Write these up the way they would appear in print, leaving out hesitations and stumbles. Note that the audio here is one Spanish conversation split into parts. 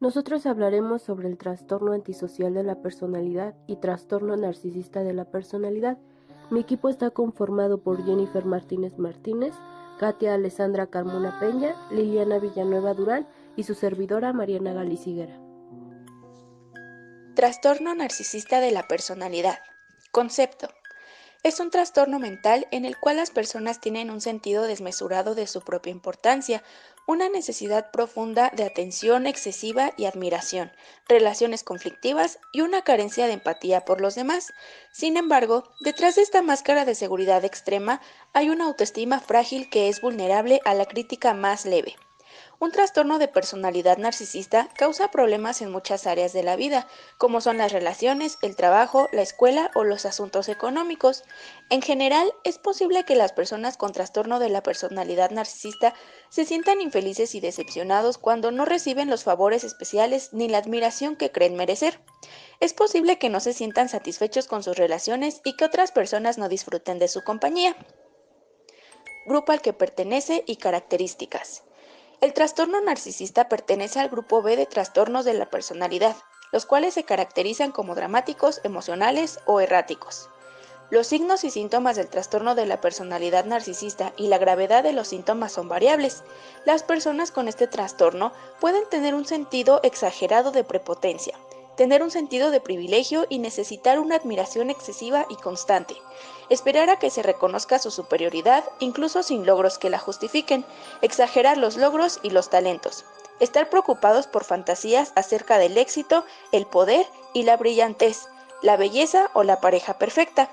Nosotros hablaremos sobre el trastorno antisocial de la personalidad y trastorno narcisista de la personalidad. Mi equipo está conformado por Jennifer Martínez Martínez, Katia Alessandra Carmona Peña, Liliana Villanueva Durán y su servidora Mariana Galiciguera. Trastorno narcisista de la personalidad. Concepto. Es un trastorno mental en el cual las personas tienen un sentido desmesurado de su propia importancia, una necesidad profunda de atención excesiva y admiración, relaciones conflictivas y una carencia de empatía por los demás. Sin embargo, detrás de esta máscara de seguridad extrema hay una autoestima frágil que es vulnerable a la crítica más leve. Un trastorno de personalidad narcisista causa problemas en muchas áreas de la vida, como son las relaciones, el trabajo, la escuela o los asuntos económicos. En general, es posible que las personas con trastorno de la personalidad narcisista se sientan infelices y decepcionados cuando no reciben los favores especiales ni la admiración que creen merecer. Es posible que no se sientan satisfechos con sus relaciones y que otras personas no disfruten de su compañía. Grupo al que pertenece y características. El trastorno narcisista pertenece al grupo B de trastornos de la personalidad, los cuales se caracterizan como dramáticos, emocionales o erráticos. Los signos y síntomas del trastorno de la personalidad narcisista y la gravedad de los síntomas son variables. Las personas con este trastorno pueden tener un sentido exagerado de prepotencia, tener un sentido de privilegio y necesitar una admiración excesiva y constante, esperar a que se reconozca su superioridad, incluso sin logros que la justifiquen, exagerar los logros y los talentos, estar preocupados por fantasías acerca del éxito, el poder y la brillantez, la belleza o la pareja perfecta.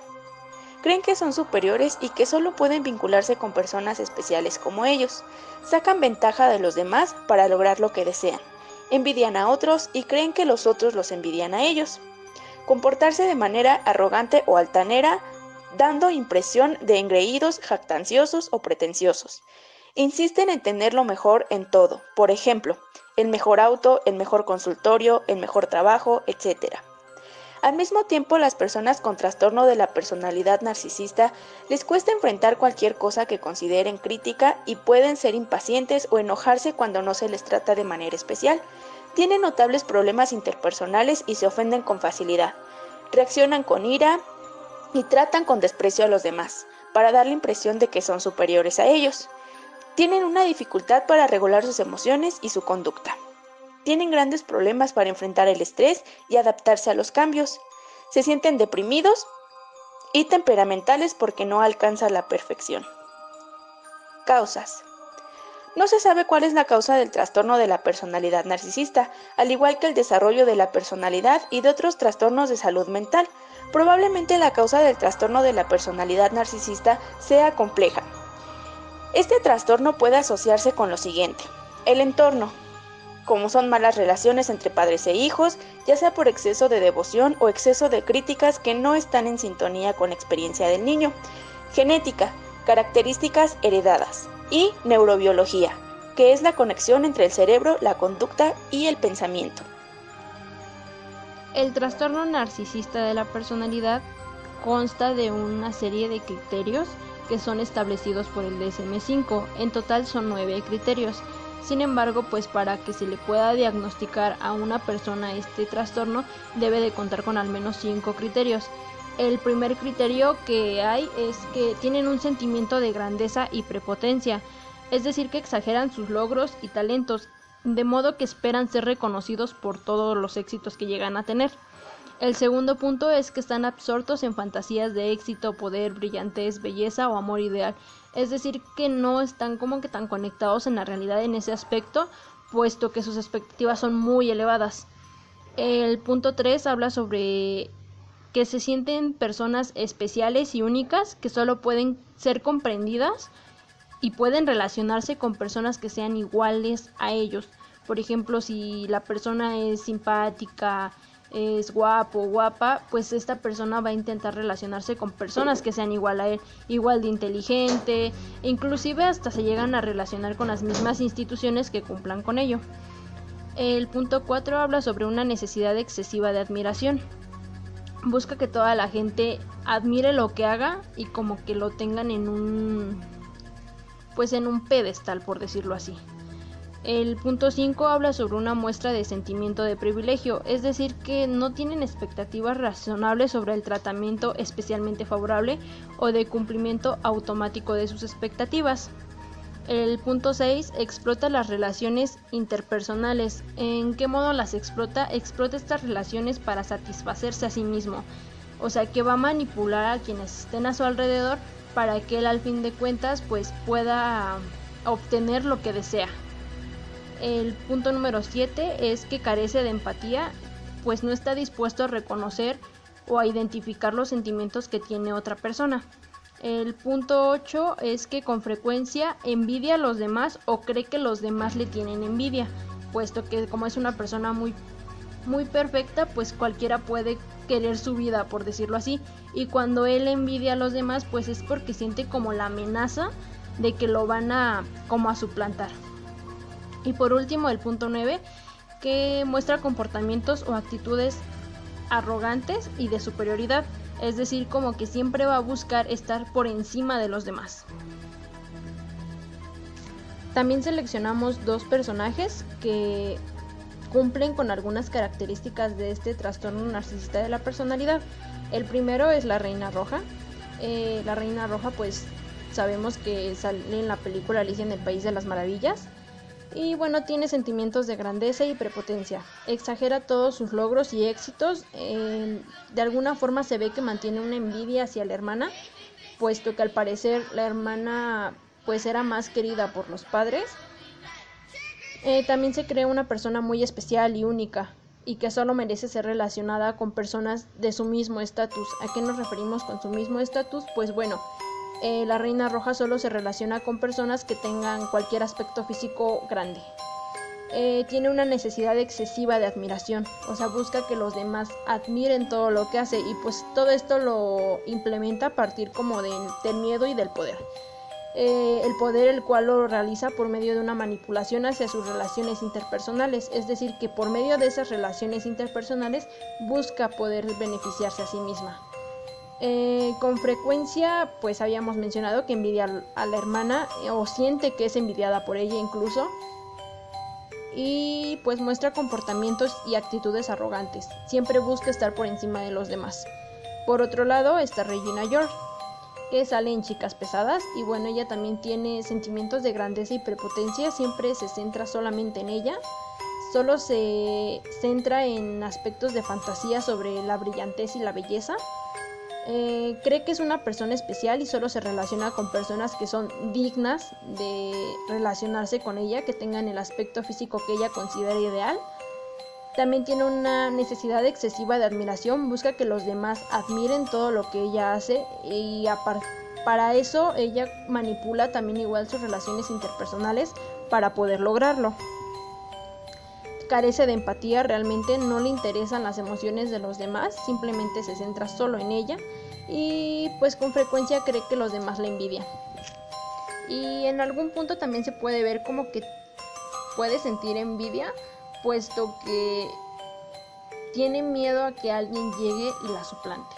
Creen que son superiores y que solo pueden vincularse con personas especiales como ellos. Sacan ventaja de los demás para lograr lo que desean. Envidian a otros y creen que los otros los envidian a ellos. Comportarse de manera arrogante o altanera, dando impresión de engreídos, jactanciosos o pretenciosos. Insisten en tener lo mejor en todo, por ejemplo, el mejor auto, el mejor consultorio, el mejor trabajo, etc. Al mismo tiempo, las personas con trastorno de la personalidad narcisista les cuesta enfrentar cualquier cosa que consideren crítica y pueden ser impacientes o enojarse cuando no se les trata de manera especial. Tienen notables problemas interpersonales y se ofenden con facilidad. Reaccionan con ira y tratan con desprecio a los demás, para dar la impresión de que son superiores a ellos. Tienen una dificultad para regular sus emociones y su conducta. Tienen grandes problemas para enfrentar el estrés y adaptarse a los cambios. Se sienten deprimidos y temperamentales porque no alcanzan la perfección. Causas. No se sabe cuál es la causa del trastorno de la personalidad narcisista, al igual que el desarrollo de la personalidad y de otros trastornos de salud mental. Probablemente la causa del trastorno de la personalidad narcisista sea compleja. Este trastorno puede asociarse con lo siguiente: el entorno, como son malas relaciones entre padres e hijos, ya sea por exceso de devoción o exceso de críticas que no están en sintonía con la experiencia del niño. Genética, características heredadas. Y neurobiología, que es la conexión entre el cerebro, la conducta y el pensamiento. El trastorno narcisista de la personalidad consta de una serie de criterios que son establecidos por el DSM-5. En total son 9 criterios. Sin embargo, pues para que se le pueda diagnosticar a una persona este trastorno, debe de contar con al menos 5 criterios. El primer criterio que hay es que tienen un sentimiento de grandeza y prepotencia, es decir, que exageran sus logros y talentos, de modo que esperan ser reconocidos por todos los éxitos que llegan a tener. El segundo punto es que están absortos en fantasías de éxito, poder, brillantez, belleza o amor ideal. Es decir, que no están como que tan conectados en la realidad en ese aspecto, puesto que sus expectativas son muy elevadas. El punto 3 habla sobre que se sienten personas especiales y únicas, que solo pueden ser comprendidas y pueden relacionarse con personas que sean iguales a ellos. Por ejemplo, si la persona es simpática, es guapo o guapa, pues esta persona va a intentar relacionarse con personas que sean igual a él, igual de inteligente, e inclusive hasta se llegan a relacionar con las mismas instituciones que cumplan con ello. El punto 4 habla sobre una necesidad excesiva de admiración. Busca que toda la gente admire lo que haga y como que lo tengan en un pedestal, por decirlo así. El punto 5 habla sobre una muestra de sentimiento de privilegio, es decir, que no tienen expectativas razonables sobre el tratamiento especialmente favorable o de cumplimiento automático de sus expectativas. El punto 6 explota las relaciones interpersonales. ¿En qué modo las explota? Explota estas relaciones para satisfacerse a sí mismo. O sea que va a manipular a quienes estén a su alrededor para que él al fin de cuentas pues pueda obtener lo que desea. El punto número 7 es que carece de empatía, pues no está dispuesto a reconocer o a identificar los sentimientos que tiene otra persona. El punto 8 es que con frecuencia envidia a los demás o cree que los demás le tienen envidia, puesto que como es una persona muy perfecta, pues cualquiera puede querer su vida, por decirlo así, y cuando él envidia a los demás, pues es porque siente como la amenaza de que lo van a suplantar. Y por último, el punto 9, que muestra comportamientos o actitudes arrogantes y de superioridad, es decir, como que siempre va a buscar estar por encima de los demás. También seleccionamos 2 personajes que cumplen con algunas características de este trastorno narcisista de la personalidad. El primero es la Reina Roja. La Reina Roja, pues sabemos que sale en la película Alicia en el País de las Maravillas. Y bueno, tiene sentimientos de grandeza y prepotencia, exagera todos sus logros y éxitos, de alguna forma se ve que mantiene una envidia hacia la hermana, puesto que al parecer la hermana pues era más querida por los padres. También se cree una persona muy especial y única, y que solo merece ser relacionada con personas de su mismo estatus. ¿A qué nos referimos con su mismo estatus? Pues bueno, la Reina Roja solo se relaciona con personas que tengan cualquier aspecto físico grande. Tiene una necesidad excesiva de admiración, o sea, busca que los demás admiren todo lo que hace, y pues todo esto lo implementa a partir como del miedo y del poder. El poder, el cual lo realiza por medio de una manipulación hacia sus relaciones interpersonales, es decir, que por medio de esas relaciones interpersonales busca poder beneficiarse a sí misma. Con frecuencia pues habíamos mencionado que envidia a la hermana o siente que es envidiada por ella incluso, y pues muestra comportamientos y actitudes arrogantes, siempre busca estar por encima de los demás. Por otro lado está Regina George, que sale en Chicas Pesadas, y bueno, ella también tiene sentimientos de grandeza y prepotencia, siempre se centra solamente en ella, solo se centra en aspectos de fantasía sobre la brillantez y la belleza. Cree que es una persona especial y solo se relaciona con personas que son dignas de relacionarse con ella, que tengan el aspecto físico que ella considera ideal. También tiene una necesidad excesiva de admiración, busca que los demás admiren todo lo que ella hace, y para eso ella manipula también igual sus relaciones interpersonales para poder lograrlo. Carece de empatía, realmente no le interesan las emociones de los demás, simplemente se centra solo en ella, y pues con frecuencia cree que los demás la envidian. Y en algún punto también se puede ver como que puede sentir envidia, puesto que tiene miedo a que alguien llegue y la suplante.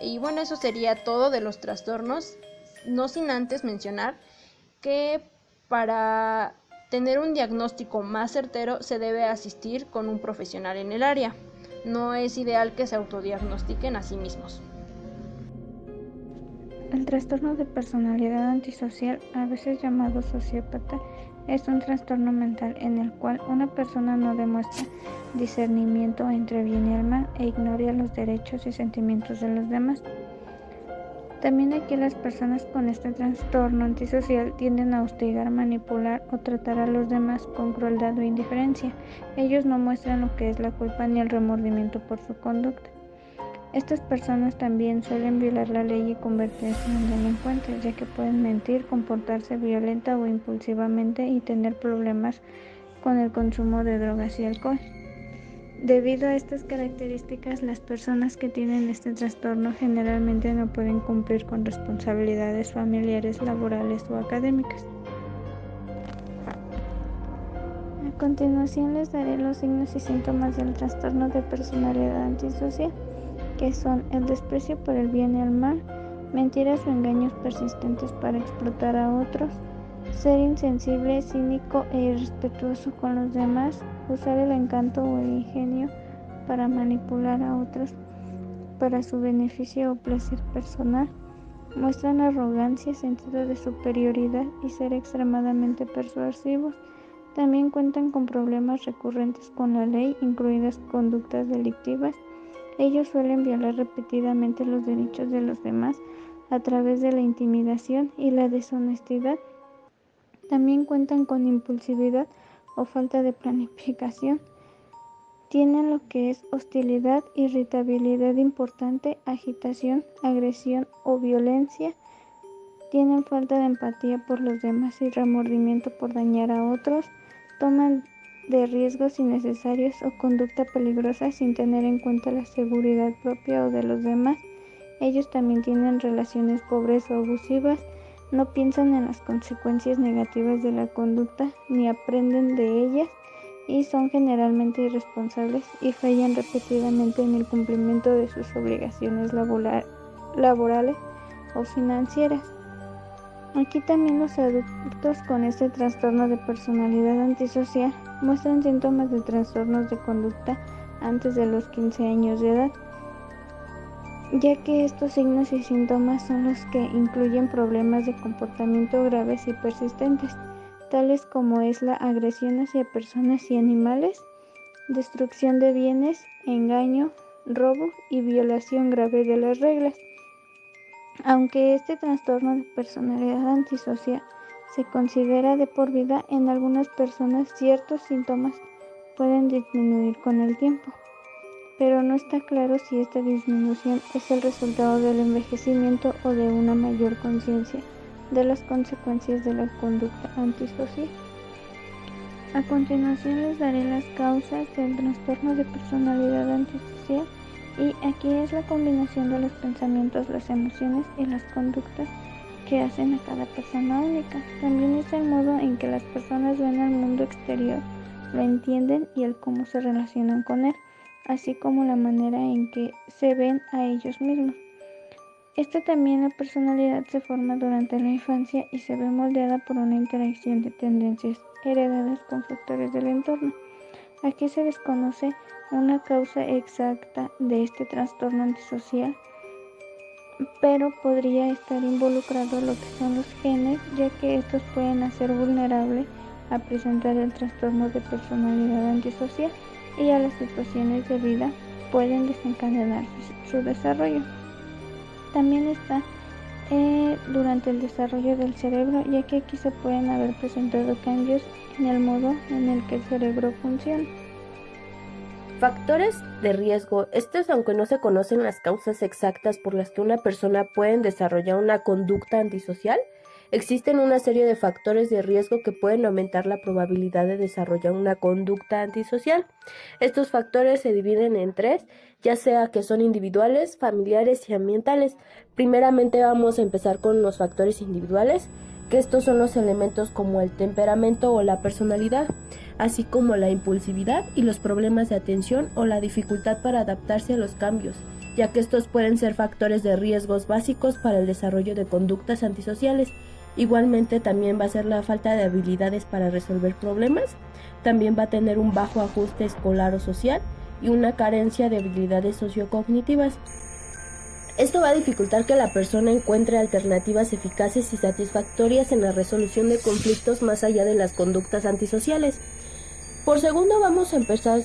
Y bueno, eso sería todo de los trastornos, no sin antes mencionar que para tener un diagnóstico más certero se debe asistir con un profesional en el área. No es ideal que se autodiagnostiquen a sí mismos. El trastorno de personalidad antisocial, a veces llamado sociópata, es un trastorno mental en el cual una persona no demuestra discernimiento entre bien y el mal e ignora los derechos y sentimientos de los demás. También aquí las personas con este trastorno antisocial tienden a hostigar, manipular o tratar a los demás con crueldad o indiferencia. Ellos no muestran lo que es la culpa ni el remordimiento por su conducta. Estas personas también suelen violar la ley y convertirse en delincuentes, ya que pueden mentir, comportarse violenta o impulsivamente y tener problemas con el consumo de drogas y alcohol. Debido a estas características, las personas que tienen este trastorno generalmente no pueden cumplir con responsabilidades familiares, laborales o académicas. A continuación les daré los signos y síntomas del trastorno de personalidad antisocial, que son el desprecio por el bien y el mal, mentiras o engaños persistentes para explotar a otros, ser insensible, cínico e irrespetuoso con los demás, usar el encanto o el ingenio para manipular a otros para su beneficio o placer personal. Muestran arrogancia, sentido de superioridad y ser extremadamente persuasivos. También cuentan con problemas recurrentes con la ley, incluidas conductas delictivas. Ellos suelen violar repetidamente los derechos de los demás a través de la intimidación y la deshonestidad. También cuentan con impulsividad o falta de planificación. Tienen lo que es hostilidad, irritabilidad importante, agitación, agresión o violencia. Tienen falta de empatía por los demás y remordimiento por dañar a otros. Toman de riesgos innecesarios o conducta peligrosa sin tener en cuenta la seguridad propia o de los demás. Ellos también tienen relaciones pobres o abusivas. No piensan en las consecuencias negativas de la conducta ni aprenden de ellas, y son generalmente irresponsables y fallan repetidamente en el cumplimiento de sus obligaciones laborales o financieras. Aquí también los adultos con este trastorno de personalidad antisocial muestran síntomas de trastornos de conducta antes de los 15 años de edad, ya que estos signos y síntomas son los que incluyen problemas de comportamiento graves y persistentes, tales como es la agresión hacia personas y animales, destrucción de bienes, engaño, robo y violación grave de las reglas. Aunque este trastorno de personalidad antisocial se considera de por vida, en algunas personas ciertos síntomas pueden disminuir con el tiempo, pero no está claro si esta disminución es el resultado del envejecimiento o de una mayor conciencia de las consecuencias de la conducta antisocial. A continuación les daré las causas del trastorno de personalidad antisocial, y aquí es la combinación de los pensamientos, las emociones y las conductas que hacen a cada persona única. También es el modo en que las personas ven al mundo exterior, lo entienden y el cómo se relacionan con él, así como la manera en que se ven a ellos mismos. La personalidad se forma durante la infancia y se ve moldeada por una interacción de tendencias heredadas con factores del entorno. Aquí se desconoce una causa exacta de este trastorno antisocial, pero podría estar involucrado lo que son los genes, ya que estos pueden hacer vulnerable a presentar el trastorno de personalidad antisocial, y a las situaciones de vida pueden desencadenar su desarrollo. También está durante el desarrollo del cerebro, ya que aquí se pueden haber presentado cambios en el modo en el que el cerebro funciona. Factores de riesgo. Estos, aunque no se conocen las causas exactas por las que una persona puede desarrollar una conducta antisocial, existen una serie de factores de riesgo que pueden aumentar la probabilidad de desarrollar una conducta antisocial. Estos factores se dividen en 3, ya sea que son individuales, familiares y ambientales. Primeramente vamos a empezar con los factores individuales, que estos son los elementos como el temperamento o la personalidad, así como la impulsividad y los problemas de atención o la dificultad para adaptarse a los cambios, ya que estos pueden ser factores de riesgos básicos para el desarrollo de conductas antisociales. Igualmente también va a ser la falta de habilidades para resolver problemas, también va a tener un bajo ajuste escolar o social y una carencia de habilidades sociocognitivas. Esto va a dificultar que la persona encuentre alternativas eficaces y satisfactorias en la resolución de conflictos más allá de las conductas antisociales. Por segundo vamos a empezar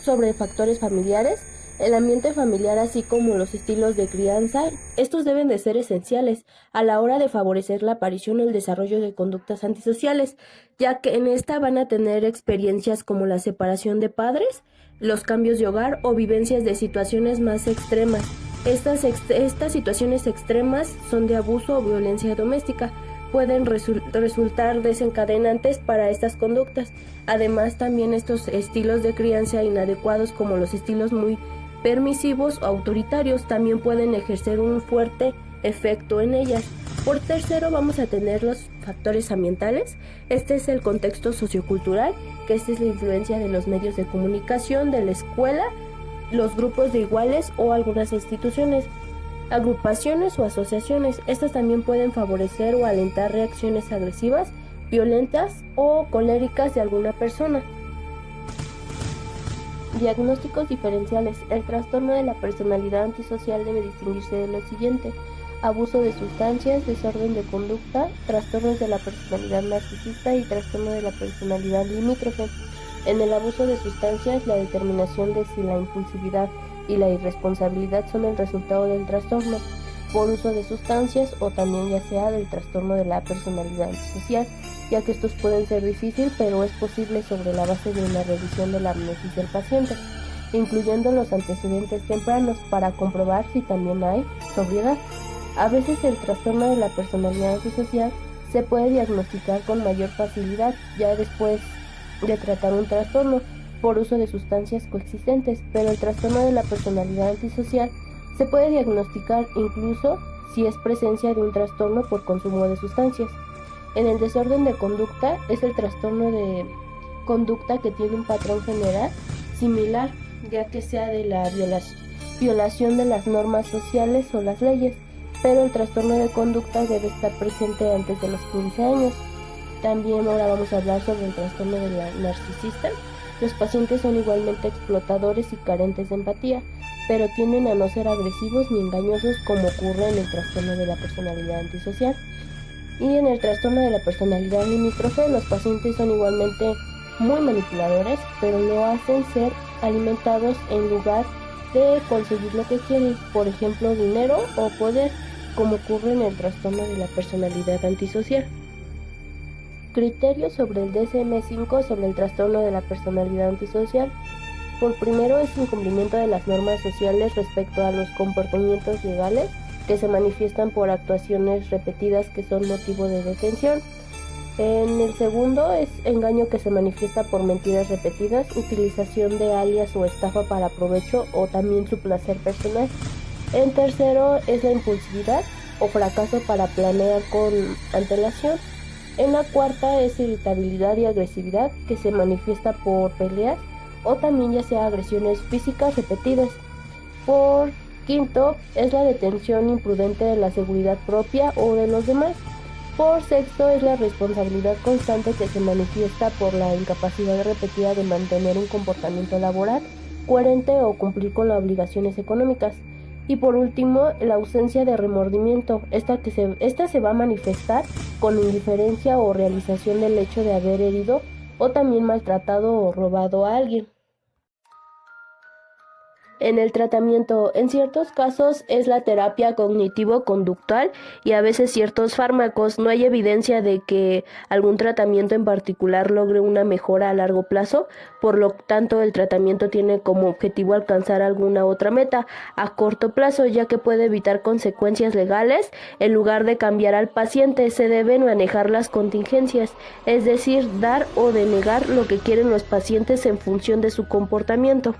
sobre factores familiares. El ambiente familiar, así como los estilos de crianza, estos deben de ser esenciales a la hora de favorecer la aparición o el desarrollo de conductas antisociales, ya que en esta van a tener experiencias como la separación de padres, los cambios de hogar o vivencias de situaciones más extremas. Estas situaciones extremas son de abuso o violencia doméstica. Pueden resultar desencadenantes para estas conductas. Además, también estos estilos de crianza inadecuados, como los estilos muy permisivos o autoritarios, también pueden ejercer un fuerte efecto en ellas. Por tercero vamos a tener los factores ambientales. Este es el contexto sociocultural, que esta es la influencia de los medios de comunicación, de la escuela, los grupos de iguales o algunas instituciones, agrupaciones o asociaciones. Estas también pueden favorecer o alentar reacciones agresivas violentas o coléricas de alguna persona. Diagnósticos diferenciales. El trastorno de la personalidad antisocial debe distinguirse de lo siguiente: abuso de sustancias, desorden de conducta, trastornos de la personalidad narcisista y trastorno de la personalidad limítrofe. En el abuso de sustancias, la determinación de si la impulsividad y la irresponsabilidad son el resultado del trastorno por uso de sustancias o también ya sea del trastorno de la personalidad antisocial, ya que estos pueden ser difíciles, pero es posible sobre la base de una revisión de la amnesis del paciente, incluyendo los antecedentes tempranos para comprobar si también hay sobriedad. A veces el trastorno de la personalidad antisocial se puede diagnosticar con mayor facilidad ya después de tratar un trastorno por uso de sustancias coexistentes, pero el trastorno de la personalidad antisocial se puede diagnosticar incluso si es presencia de un trastorno por consumo de sustancias. En el desorden de conducta es el trastorno de conducta que tiene un patrón general similar, ya que sea de la violación de las normas sociales o las leyes, pero el trastorno de conducta debe estar presente antes de los 15 años. También ahora vamos a hablar sobre el trastorno de la narcisista. Los pacientes son igualmente explotadores y carentes de empatía, pero tienden a no ser agresivos ni engañosos como ocurre en el trastorno de la personalidad antisocial. Y en el trastorno de la personalidad limítrofe, los pacientes son igualmente muy manipuladores, pero lo hacen ser alimentados en lugar de conseguir lo que quieren, por ejemplo dinero o poder, como ocurre en el trastorno de la personalidad antisocial. Criterios sobre el DSM-5 sobre el trastorno de la personalidad antisocial. Por primero es incumplimiento de las normas sociales respecto a los comportamientos legales que se manifiestan por actuaciones repetidas que son motivo de detención. En el segundo es engaño que se manifiesta por mentiras repetidas, utilización de alias o estafa para provecho o también su placer personal. En tercero es la impulsividad o fracaso para planear con antelación. En la cuarta es irritabilidad y agresividad que se manifiesta por peleas o también ya sea agresiones físicas repetidas. Por quinto es la detención imprudente de la seguridad propia o de los demás. Por sexto es la responsabilidad constante que se manifiesta por la incapacidad repetida de mantener un comportamiento laboral coherente o cumplir con las obligaciones económicas. Y por último, la ausencia de remordimiento. Esta se va a manifestar con indiferencia o realización del hecho de haber herido o también maltratado o robado a alguien. En el tratamiento, en ciertos casos es la terapia cognitivo-conductual y a veces ciertos fármacos. No hay evidencia de que algún tratamiento en particular logre una mejora a largo plazo, por lo tanto el tratamiento tiene como objetivo alcanzar alguna otra meta a corto plazo, ya que puede evitar consecuencias legales. En lugar de cambiar al paciente, se deben manejar las contingencias, es decir, dar o denegar lo que quieren los pacientes en función de su comportamiento.